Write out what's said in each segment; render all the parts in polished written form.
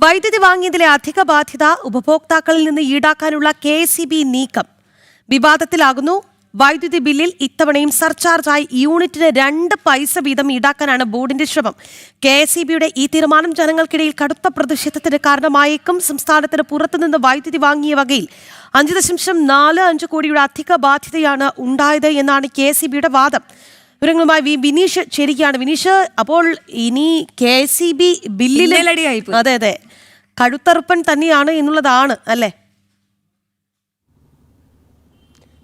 വൈദ്യുതി വാങ്ങിയതിലെ അധിക ബാധ്യത ഉപഭോക്താക്കളിൽ നിന്ന് ഈടാക്കാനുള്ള KSEB നീക്കം വിവാദത്തിലാകുന്നു. വൈദ്യുതി ബില്ലിൽ ഇത്തവണയും സർചാർജായി യൂണിറ്റിന് 2 പൈസ വീതം ഈടാക്കാനാണ് ബോർഡിന്റെ ശ്രമം. KSEBയുടെ ഈ തീരുമാനം ജനങ്ങൾക്കിടയിൽ കടുത്ത പ്രതിഷേധത്തിന് കാരണമായേക്കും. സംസ്ഥാനത്തിന് പുറത്തുനിന്ന് വൈദ്യുതി വാങ്ങിയ വകയിൽ 5.45 കോടിയുടെ അധിക ബാധ്യതയാണ് ഉണ്ടായത് എന്നാണ് KSEBയുടെ വാദം. വിവരങ്ങളുമായി വിനീഷ് ചേരുകയാണ്. വിനീഷ്, അപ്പോൾ ഇനി KSEB ബില്ലിൽ അതെ കഴുത്തറുപ്പൻ തന്നെയാണ് എന്നുള്ളതാണ് അല്ലേ?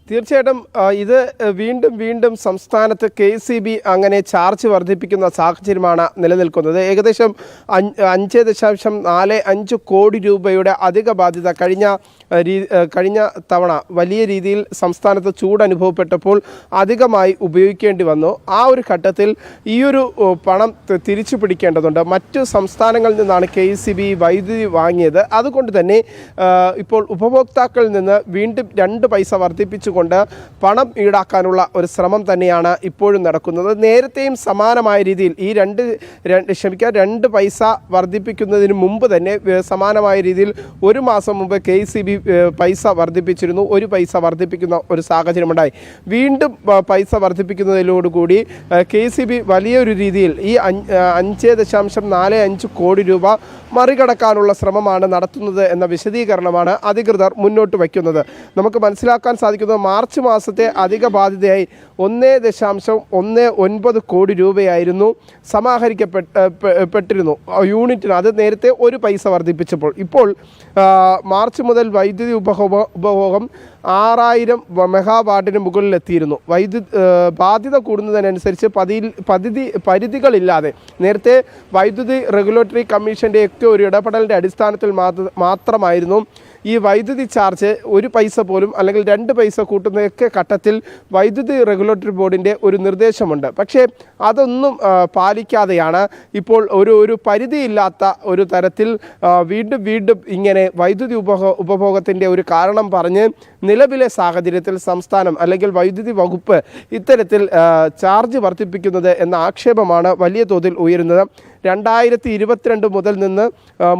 തീർച്ചയായിട്ടും ഇത് വീണ്ടും സംസ്ഥാനത്ത് KSEB അങ്ങനെ ചാർജ് വർദ്ധിപ്പിക്കുന്ന സാഹചര്യമാണ് നിലനിൽക്കുന്നത്. ഏകദേശം 5.45 കോടി രൂപയുടെ അധിക ബാധ്യത കഴിഞ്ഞ തവണ വലിയ രീതിയിൽ സംസ്ഥാനത്ത് ചൂട് അനുഭവപ്പെട്ടപ്പോൾ അധികമായി ഉപയോഗിക്കേണ്ടി വന്നു. ആ ഒരു ഘട്ടത്തിൽ ഈയൊരു പണം തിരിച്ചു പിടിക്കേണ്ടതുണ്ട്. മറ്റു സംസ്ഥാനങ്ങളിൽ നിന്നാണ് KSEB വൈദ്യുതി വാങ്ങിയത്. അതുകൊണ്ട് തന്നെ ഇപ്പോൾ ഉപഭോക്താക്കളിൽ നിന്ന് വീണ്ടും 2 പൈസ വർദ്ധിപ്പിച്ചു പണം ഈടാക്കാനുള്ള ഒരു ശ്രമം തന്നെയാണ് ഇപ്പോഴും നടക്കുന്നത്. നേരത്തെയും സമാനമായ രീതിയിൽ ഈ 2 പൈസ വർദ്ധിപ്പിക്കുന്നതിന് മുമ്പ് തന്നെ സമാനമായ രീതിയിൽ ഒരു മാസം മുമ്പ് KSEB പൈസ വർദ്ധിപ്പിച്ചിരുന്നു. 1 പൈസ വർദ്ധിപ്പിക്കുന്ന ഒരു സാഹചര്യമുണ്ടായി. വീണ്ടും പൈസ വർദ്ധിപ്പിക്കുന്നതിലോടുകൂടി KSEB വലിയൊരു രീതിയിൽ ഈ 5.45 കോടി രൂപ മറികടക്കാനുള്ള ശ്രമമാണ് നടത്തുന്നത് എന്ന വിശദീകരണമാണ് അധികൃതർ മുന്നോട്ട് വയ്ക്കുന്നത്. നമുക്ക് മനസ്സിലാക്കാൻ സാധിക്കുന്നത് മാർച്ച് മാസത്തെ അധിക ബാധ്യതയായി 1.19 കോടി രൂപയായിരുന്നു സമാഹരിക്കപ്പെട്ടിരുന്നു യൂണിറ്റിന്. അത് നേരത്തെ 1 പൈസ വർദ്ധിപ്പിച്ചപ്പോൾ ഇപ്പോൾ മാർച്ച് മുതൽ വൈദ്യുതി ഉപഭോഗം 6000 മെഗാവാട്ടിന് മുകളിലെത്തിയിരുന്നു. ബാധ്യത കൂടുന്നതിനനുസരിച്ച് പരിധികളില്ലാതെ നേരത്തെ വൈദ്യുതി റെഗുലേറ്ററി കമ്മീഷൻ്റെ ഒക്കെ ഒരു ഇടപെടലിൻ്റെ അടിസ്ഥാനത്തിൽ മാത്രമായിരുന്നു ഈ വൈദ്യുതി ചാർജ് 1 പൈസ പോലും അല്ലെങ്കിൽ 2 പൈസ കൂട്ടുന്നതൊക്കെ ഘട്ടത്തിൽ വൈദ്യുതി റെഗുലേറ്ററി ബോർഡിൻ്റെ ഒരു നിർദ്ദേശമുണ്ട്. പക്ഷേ അതൊന്നും പാലിക്കാതെയാണ് ഇപ്പോൾ ഒരു പരിധിയില്ലാത്ത ഒരു തരത്തിൽ വീണ്ടും ഇങ്ങനെ വൈദ്യുതി ഉപഭോഗത്തിൻ്റെ ഒരു കാരണം പറഞ്ഞ് നിലവിലെ സാഹചര്യത്തിൽ സംസ്ഥാനം അല്ലെങ്കിൽ വൈദ്യുതി വകുപ്പ് ഇത്തരത്തിൽ ചാർജ് വർദ്ധിപ്പിക്കുന്നത് എന്ന ആക്ഷേപമാണ് വലിയ തോതിൽ ഉയരുന്നത്. 2022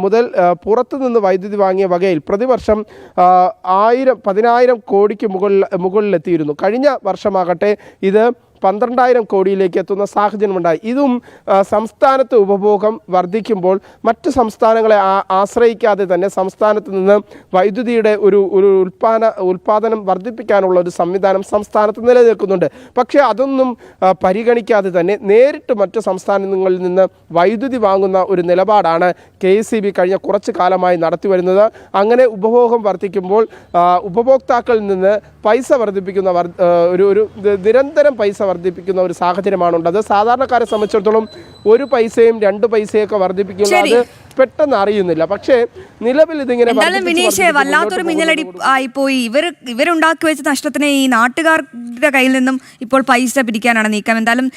മുതൽ പുറത്തുനിന്ന് വൈദ്യുതി വാങ്ങിയ വകയിൽ പ്രതിവർഷം 10,000 കോടിക്ക് മുകളിലെത്തിയിരുന്നു. കഴിഞ്ഞ വർഷമാകട്ടെ ഇത് 12,000 കോടിയിലേക്ക് എത്തുന്ന സാഹചര്യമുണ്ടായി. ഇതും സംസ്ഥാനത്ത് ഉപഭോഗം വർദ്ധിക്കുമ്പോൾ മറ്റ് സംസ്ഥാനങ്ങളെ ആശ്രയിക്കാതെ തന്നെ സംസ്ഥാനത്ത് നിന്ന് വൈദ്യുതിയുടെ ഒരു ഉൽപ്പാദനം വർദ്ധിപ്പിക്കാനുള്ള ഒരു സംവിധാനം സംസ്ഥാനത്ത് നിലനിൽക്കുന്നുണ്ട്. പക്ഷേ അതൊന്നും പരിഗണിക്കാതെ തന്നെ നേരിട്ട് മറ്റ് സംസ്ഥാനങ്ങളിൽ നിന്ന് വൈദ്യുതി വാങ്ങുന്ന ഒരു നിലപാടാണ് KSEB കഴിഞ്ഞ കുറച്ച് കാലമായി നടത്തിവരുന്നത്. അങ്ങനെ ഉപഭോഗം വർദ്ധിക്കുമ്പോൾ ഉപഭോക്താക്കളിൽ നിന്ന് പൈസ വർദ്ധിപ്പിക്കുന്ന ഒരു നിരന്തരം പൈസ വർദ്ധിപ്പിക്കുന്ന ഒരു സാഹചര്യമാണുള്ളത്. സാധാരണക്കാരെ സംബന്ധിച്ചിടത്തോളം 1 പൈസയും 2 പൈസയൊക്കെ വർദ്ധിപ്പിക്കുന്നത് അത് പെട്ടെന്ന് അറിയുന്നില്ല. പക്ഷേ നിലവിൽ ഇതിങ്ങനെ വല്ലാത്തൊരു മിന്നലടി ആയിപ്പോയി. ഇവരുണ്ടാക്കി വെച്ച നഷ്ടത്തിന് ഈ നാട്ടുകാരുടെ കയ്യിൽ നിന്നും ഇപ്പോൾ പൈസ പിരിക്കാനാണ് നീക്കം. എന്തായാലും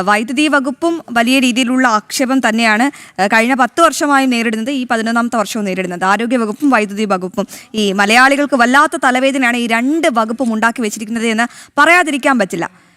വൈദ്യുതി വകുപ്പും വലിയ രീതിയിലുള്ള ആക്ഷേപം തന്നെയാണ് കഴിഞ്ഞ 10 വർഷമായി നേരിടുന്നത്. ഈ 11ാമത്തെ വർഷവും നേരിടുന്നത് ആരോഗ്യ വകുപ്പും വൈദ്യുതി വകുപ്പും. ഈ മലയാളികൾക്ക് വല്ലാത്ത തലവേദനയാണ് ഈ 2 വകുപ്പും ഉണ്ടാക്കി വെച്ചിരിക്കുന്നത് എന്ന് പറയാതിരിക്കാൻ പറ്റില്ല.